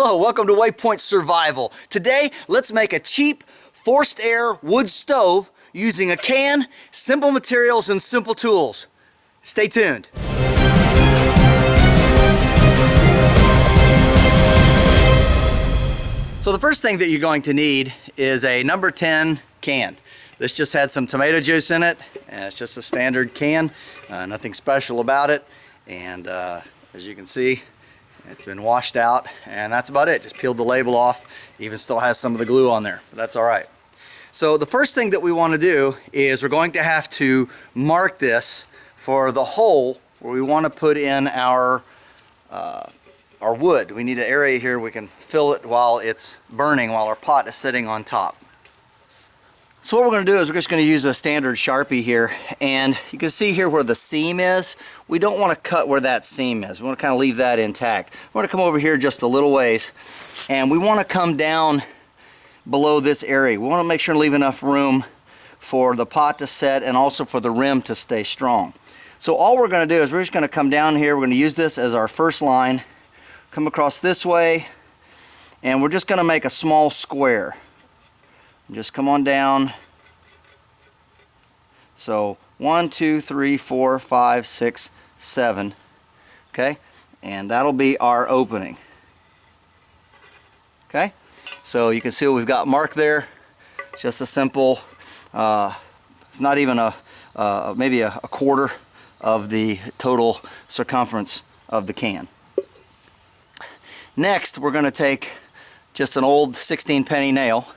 Hello, welcome to Waypoint Survival. Today, let's make a cheap forced air wood stove using a can, simple materials, and simple tools. Stay tuned. So the first thing that you're going to need is a number 10 can. This just had some tomato juice in it, and it's just a standard can, nothing special about it. And as you can see, it's been washed out, and that's about it. Just peeled the label off. Even still has some of the glue on there, but that's all right. So the first thing that we want to do is we're going to have to mark this for the hole where we want to put in our wood. We need an area here we can fill it while it's burning, while our pot is sitting on top. So what we're going to do is we're just going to use a standard Sharpie here, and you can see here where the seam is. We don't want to cut where that seam is. We want to kind of leave that intact. We want to come over here just a little ways, and we want to come down below this area. We want to make sure to leave enough room for the pot to set and also for the rim to stay strong. So all we're going to do is we're just going to come down here. We're going to use this as our first line, come across this way, and we're just going to make a small square. Just come on down. So 1, 2, 3, 4, 5, 6, 7. Okay, and that'll be our opening. Okay, so you can see what we've got marked there. Just a simple. It's not even maybe a quarter of the total circumference of the can. Next, we're going to take just an old 16-penny nail.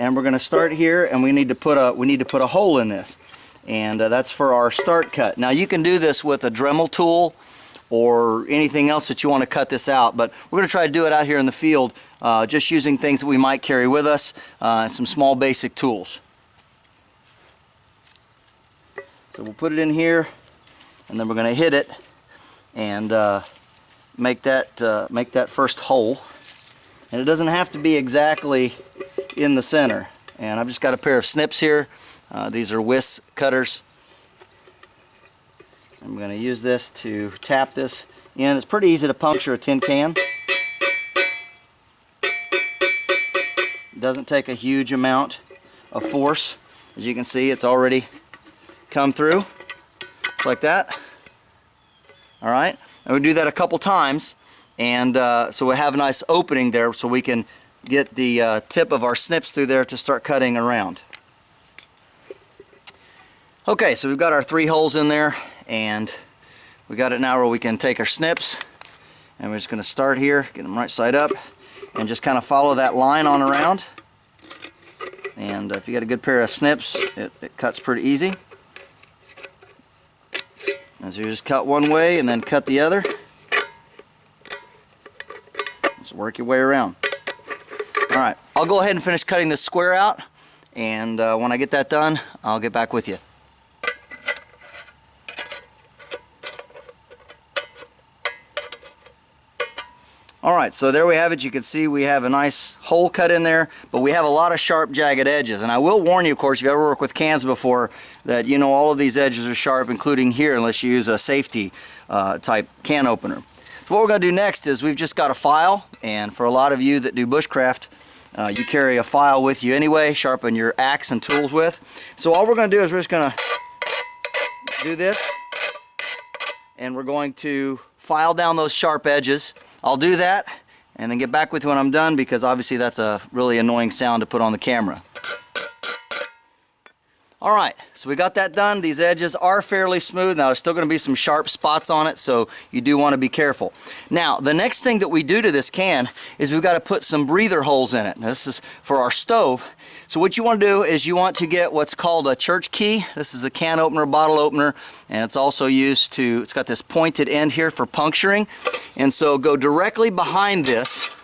And we're going to start here, and we need to put a hole in this, and that's for our start cut. Now you can do this with a Dremel tool or anything else that you want to cut this out, but we're going to try to do it out here in the field, just using things that we might carry with us, and some small basic tools. So we'll put it in here, and then we're going to hit it and make that first hole. And it doesn't have to be exactly in the center. And I've just got a pair of snips here. These are whisk cutters. I'm going to use this to tap this in. It's pretty easy to puncture a tin can. It doesn't take a huge amount of force. As you can see, it's already come through. Just like that. Alright, and we do that a couple times, and so we have a nice opening there so we can get the tip of our snips through there to start cutting around. Okay, so we've got our 3 holes in there, and we got it now where we can take our snips, and we're just going to start here, get them right side up, and just kind of follow that line on around. And if you got a good pair of snips, it cuts pretty easy. And so you just cut one way and then cut the other. Just work your way around. Alright, I'll go ahead and finish cutting this square out, and when I get that done, I'll get back with you. Alright, so there we have it. You can see we have a nice hole cut in there, but we have a lot of sharp, jagged edges. And I will warn you, of course, if you've ever worked with cans before, that you know all of these edges are sharp, including here, unless you use a safety type can opener. So what we're going to do next is we've just got a file, and for a lot of you that do bushcraft, you carry a file with you anyway, sharpen your axe and tools with. So all we're going to do is we're just going to do this, and we're going to file down those sharp edges. I'll do that and then get back with you when I'm done, because obviously that's a really annoying sound to put on the camera. Alright, so we got that done. These edges are fairly smooth. Now there's still going to be some sharp spots on it, so you do want to be careful. Now the next thing that we do to this can is we've got to put some breather holes in it. Now, this is for our stove. So what you want to do is you want to get what's called a church key. This is a can opener, bottle opener, and it's also used to, it's got this pointed end here for puncturing. And so go directly behind this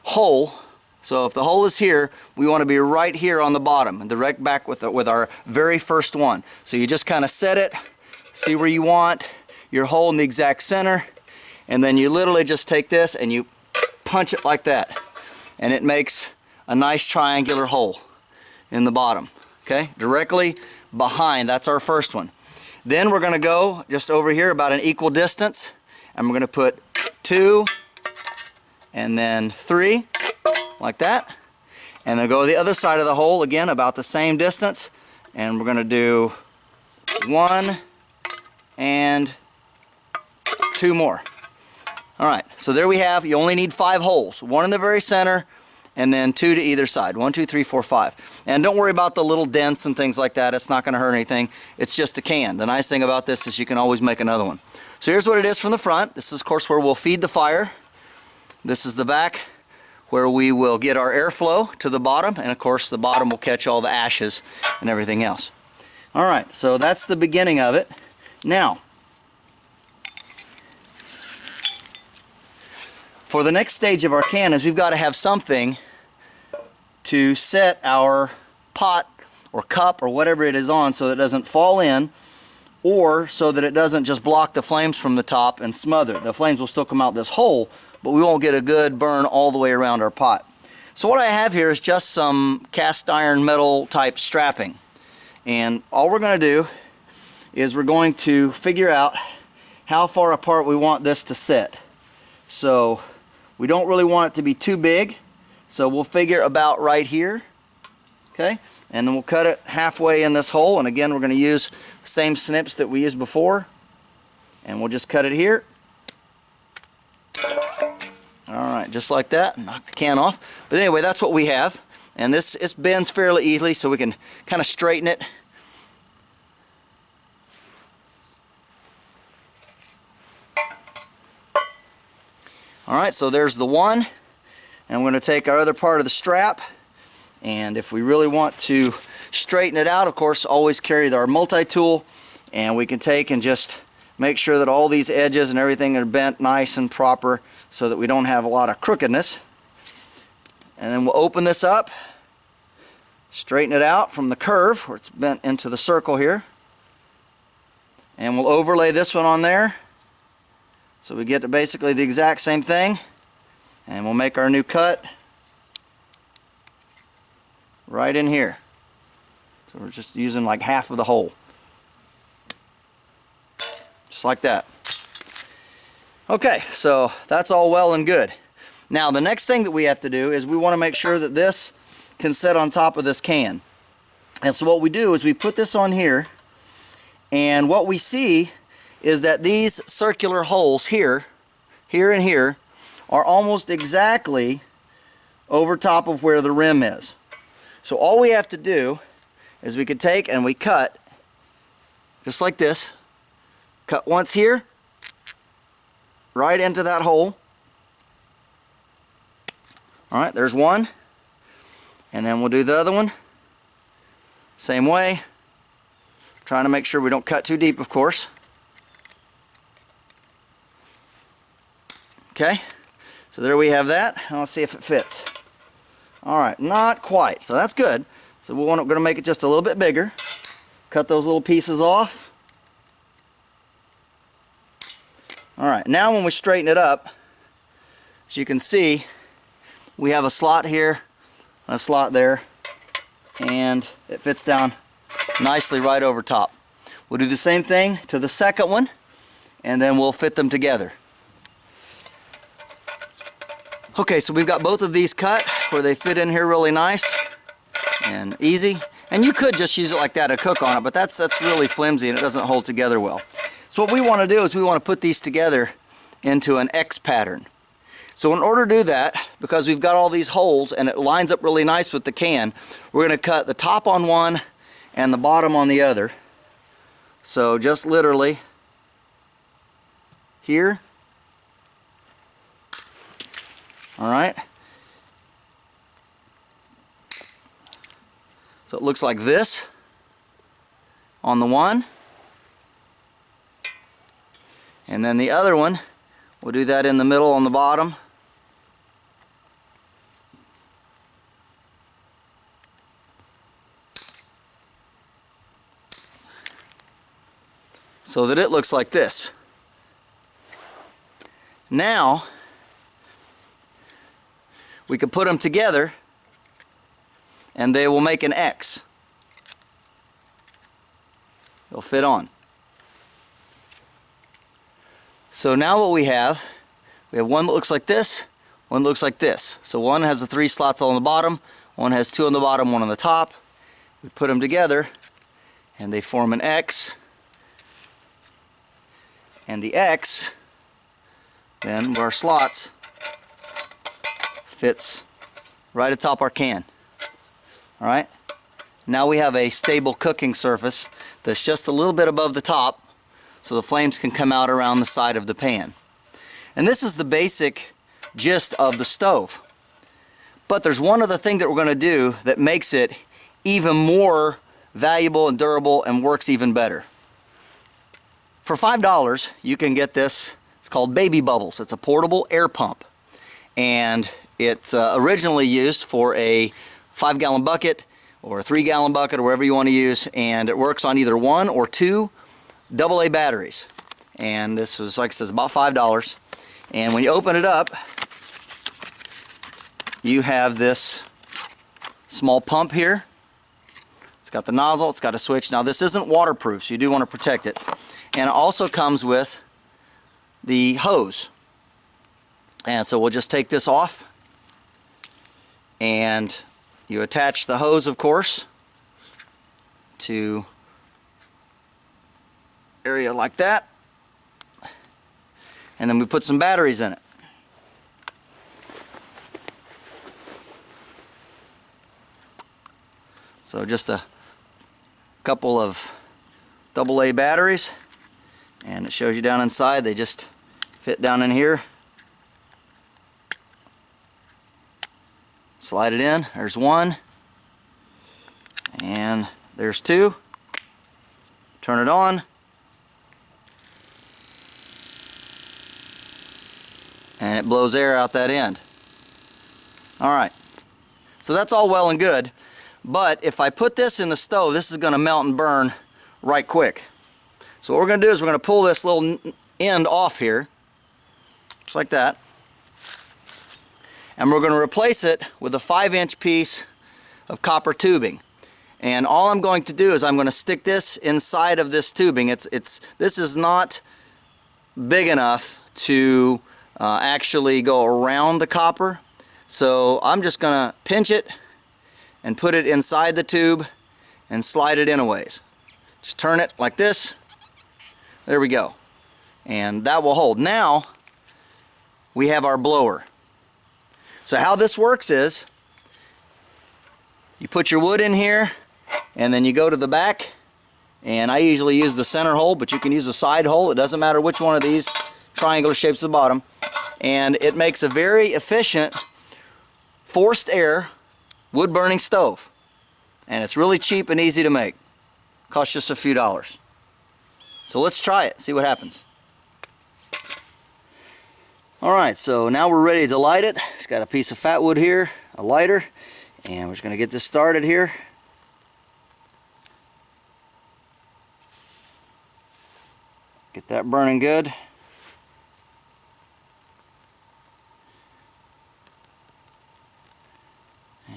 hole. So if the hole is here, we want to be right here on the bottom and direct back with our very first one. So you just kind of set it, see where you want your hole in the exact center, and then you literally just take this and you punch it like that. And it makes a nice triangular hole in the bottom. Okay, directly behind, that's our first one. Then we're going to go just over here about an equal distance, and we're going to put 2 and then 3, like that. And then go to the other side of the hole again, about the same distance. And we're going to do 1 and 2 more. Alright, so there we have, you only need 5 holes. 1 in the very center, and then 2 to either side. 1, 2, 3, 4, 5. And don't worry about the little dents and things like that. It's not going to hurt anything. It's just a can. The nice thing about this is you can always make another one. So here's what it is from the front. This is, of course, where we'll feed the fire. This is the back, where we will get our airflow to the bottom, and of course the bottom will catch all the ashes and everything else. Alright, so that's the beginning of it. Now, for the next stage of our can is we've got to have something to set our pot or cup or whatever it is on so that it doesn't fall in, or so that it doesn't just block the flames from the top and smother. The flames will still come out this hole, but we won't get a good burn all the way around our pot. So what I have here is just some cast iron metal type strapping. And all we're going to do is we're going to figure out how far apart we want this to sit. So we don't really want it to be too big, so we'll figure about right here. Okay, and then we'll cut it halfway in this hole, and again we're going to use the same snips that we used before, and we'll just cut it here. Alright, just like that, knock the can off. But anyway, that's what we have, and this bends fairly easily, so we can kind of straighten it. Alright, so there's the one, and we're going to take our other part of the strap, and if we really want to straighten it out, of course, always carry our multi-tool, and we can take and just make sure that all these edges and everything are bent nice and proper so that we don't have a lot of crookedness. And then we'll open this up, straighten it out from the curve where it's bent into the circle here, and we'll overlay this one on there. So we get to basically the exact same thing, and we'll make our new cut right in here. So we're just using like half of the hole. Just like that. Okay, so that's all well and good. Now the next thing that we have to do is we want to make sure that this can sit on top of this can. And so what we do is we put this on here, and what we see is that these circular holes here, here and here, are almost exactly over top of where the rim is. So all we have to do is we could take and we cut just like this. Cut once here, right into that hole. Alright, there's one. And then we'll do the other one. Same way. Trying to make sure we don't cut too deep, of course. Okay, so there we have that. Now let's see if it fits. Alright, not quite, so that's good. So we're going to make it just a little bit bigger. Cut those little pieces off. Alright, now when we straighten it up, as you can see, we have a slot here, a slot there, and it fits down nicely right over top. We'll do the same thing to the second one, and then we'll fit them together. Okay, so we've got both of these cut where they fit in here really nice and easy. And you could just use it like that to cook on it, but that's really flimsy and it doesn't hold together well. So what we want to do is we want to put these together into an X pattern. So in order to do that, because we've got all these holes and it lines up really nice with the can, we're going to cut the top on one and the bottom on the other. So just literally here. Alright, so it looks like this on the one, and then the other one, we'll do that in the middle on the bottom. So that it looks like this. Now, we could put them together and they will make an X. They'll fit on. So now what we have one that looks like this, one looks like this. So one has the 3 slots on the bottom, one has 2 on the bottom, 1 on the top. We put them together and they form an X. And the X, then where our slots, fits right atop our can. Alright? Now we have a stable cooking surface that's just a little bit above the top so the flames can come out around the side of the pan. And this is the basic gist of the stove. But there's one other thing that we're going to do that makes it even more valuable and durable and works even better. For $5 you can get this. It's called Baby Bubbles. It's a portable air pump, and it's originally used for a 5-gallon bucket or a 3-gallon bucket or wherever you want to use, and it works on either 1 or 2 AA batteries. And this was, like I said, about $5. And when you open it up, you have this small pump here. It's got the nozzle, it's got a switch. Now this isn't waterproof, so you do want to protect it. And it also comes with the hose. And so we'll just take this off, and you attach the hose, of course, to area like that, and then we put some batteries in it. So just a couple of AA batteries, and it shows you down inside. They just fit down in here. Slide it in. There's 1, and there's 2. Turn it on, and it blows air out that end. Alright, so that's all well and good, but if I put this in the stove, this is going to melt and burn right quick. So what we're going to do is we're going to pull this little end off here, just like that, and we're going to replace it with a 5-inch piece of copper tubing. And all I'm going to do is I'm going to stick this inside of this tubing. This is not big enough to actually go around the copper, so I'm just going to pinch it and put it inside the tube and slide it in a ways. Just turn it like this. There we go, and that will hold. Now we have our blower. So how this works is you put your wood in here, and then you go to the back, and I usually use the center hole, but you can use a side hole. It doesn't matter which one of these triangular shapes at the bottom, and it makes a very efficient forced air wood burning stove, and it's really cheap and easy to make. Costs just a few dollars. So let's try it, see what happens. Alright, so now we're ready to light it. It's got a piece of fat wood here, a lighter, and we're just going to get this started here. Get that burning good.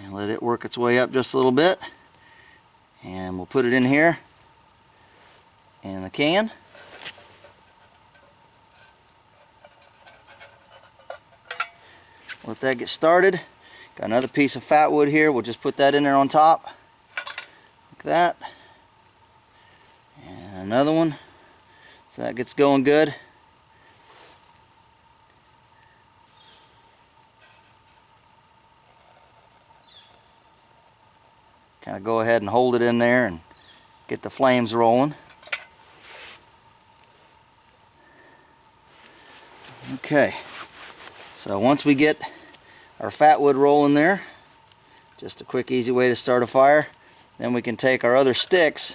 And let it work its way up just a little bit. And we'll put it in here in the can. Let that get started. Got another piece of fat wood here. We'll just put that in there on top, like that. And another one. So that gets going good. Kind of go ahead and hold it in there and get the flames rolling. Okay, so once we get our fat wood rolling there, just a quick easy way to start a fire, then we can take our other sticks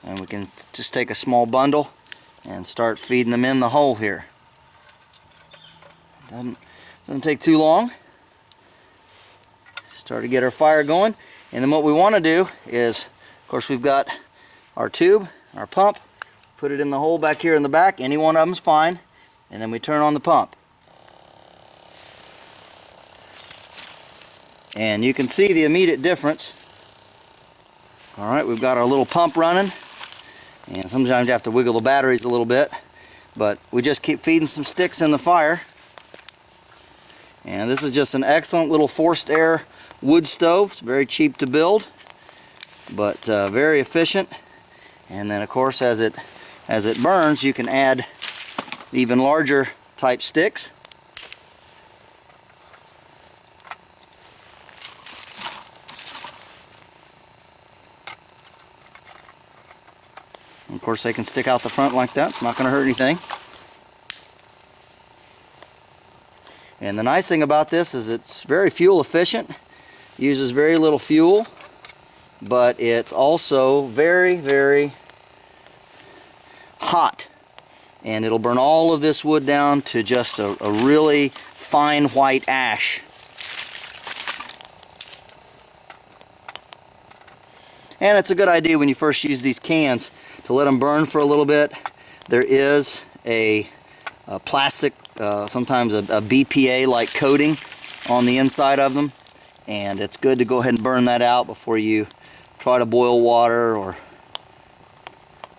and we can just take a small bundle and start feeding them in the hole here. Doesn't take too long. Start to get our fire going, and then what we want to do is, of course, we've got our tube, our pump, put it in the hole back here in the back. Any one of them is fine, and then we turn on the pump. And you can see the immediate difference. Alright, we've got our little pump running, and sometimes you have to wiggle the batteries a little bit, but we just keep feeding some sticks in the fire, and And this is just an excellent little forced air wood stove. It's very cheap to build, but very efficient. And then of course as it burns, you can add even larger type sticks. And of course they can stick out the front like that. It's not going to hurt anything. And the nice thing about this is it's very fuel efficient, uses very little fuel, but it's also very, very hot. And it'll burn all of this wood down to just a really fine white ash. And it's a good idea when you first use these cans to let them burn for a little bit. There is a plastic, sometimes a BPA like coating on the inside of them, and it's good to go ahead and burn that out before you try to boil water or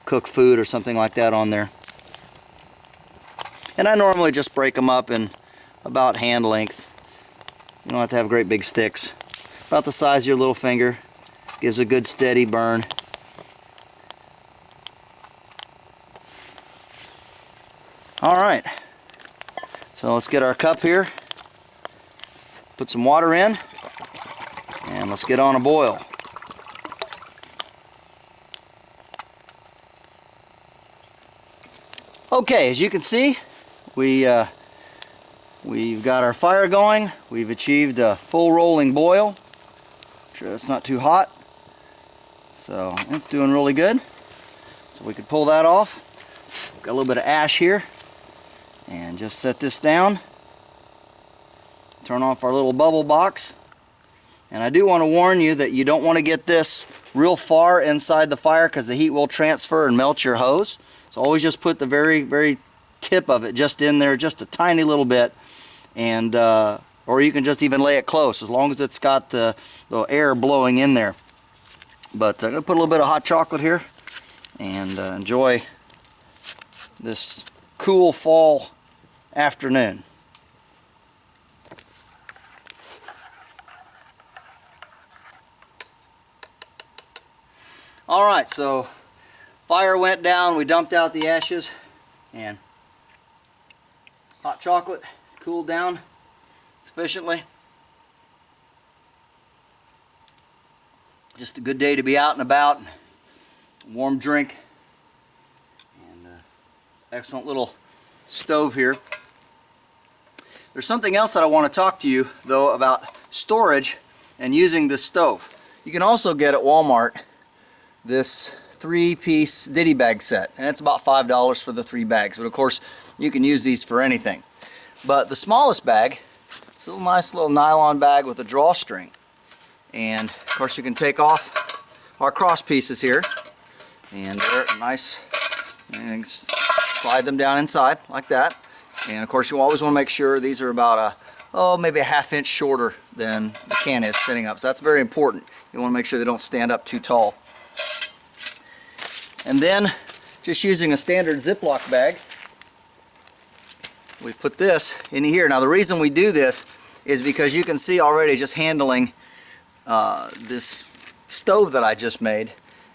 cook food or something like that on there. And I normally just break them up in about hand length. You don't have to have great big sticks. About the size of your little finger. Gives a good steady burn. Alright, so let's get our cup here, put some water in, and let's get on a boil. Okay, as you can see, we've got our fire going. We've achieved a full rolling boil. Sure that's not too hot. So it's doing really good. So we could pull that off. Got a little bit of ash here. And just set this down. Turn off our little bubble box. And I do want to warn you that you don't want to get this real far inside the fire because the heat will transfer and melt your hose. So always just put the very, very tip of it just in there, just a tiny little bit. And or you can just even lay it close as long as it's got the air blowing in there. But I'm going to put a little bit of hot chocolate here and enjoy this cool fall afternoon. Alright, so fire went down, we dumped out the ashes, and hot chocolate cooled down sufficiently. Just a good day to be out and about. Warm drink. And excellent little stove here. There's something else that I want to talk to you though about storage and using this stove. You can also get at Walmart this 3-piece ditty bag set, and it's about $5 for the 3 bags, but of course you can use these for anything. But the smallest bag, it's a nice little nylon bag with a drawstring, and of course you can take off our cross pieces here, and they're nice, and slide them down inside like that. And of course you always want to make sure these are about maybe a ½ inch shorter than the can is sitting up. So that's very important. You want to make sure they don't stand up too tall. And then just using a standard Ziploc bag, we put this in here. Now the reason we do this is because you can see already just handling this stove that I just made,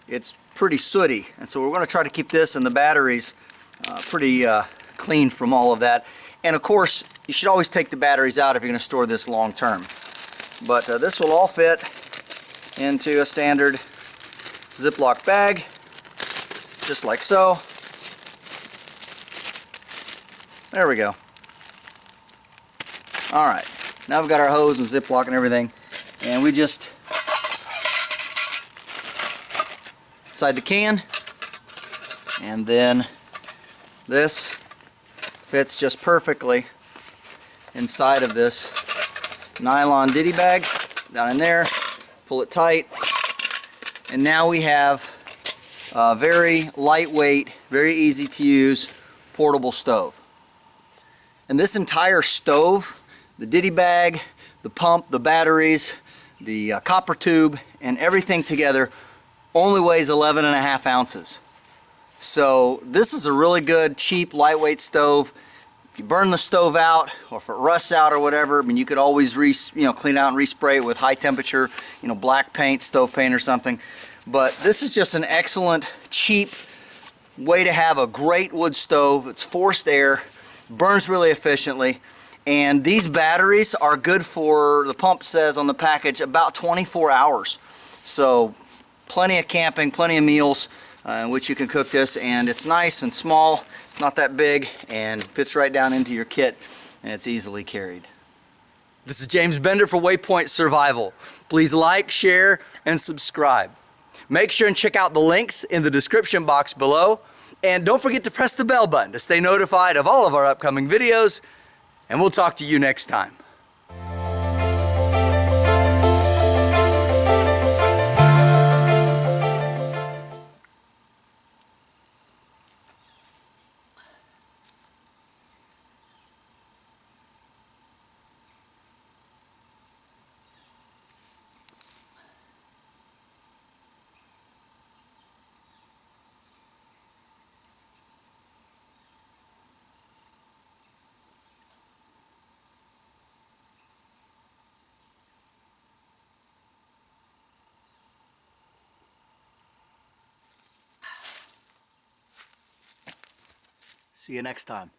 it's pretty sooty, and so we're going to try to keep this and the batteries pretty clean from all of that. And of course you should always take the batteries out if you're going to store this long term. But this will all fit into a standard Ziploc bag, just like so. There we go. Alright, now we've got our hose and Ziploc and everything, and we just inside the can, and then this fits just perfectly inside of this nylon ditty bag down in there. Pull it tight, and now we have a very lightweight, very easy to use portable stove. And this entire stove, the ditty bag, the pump, the batteries, the copper tube, and everything together only weighs 11.5 ounces. So this is a really good, cheap, lightweight stove if you burn the stove out or if it rusts out or whatever, I mean, you could always clean out and respray it with high temperature, black paint, stove paint or something. But this is just an excellent, cheap way to have a great wood stove. It's forced air, burns really efficiently, and these batteries are good for, the pump says on the package, about 24 hours. So plenty of camping, plenty of meals in which you can cook this, and it's nice and small. It's not that big and fits right down into your kit, and it's easily carried. This is James Bender for Waypoint Survival. Please like, share, and subscribe. Make sure and check out the links in the description box below, and don't forget to press the bell button to stay notified of all of our upcoming videos, and we'll talk to you next time. See you next time.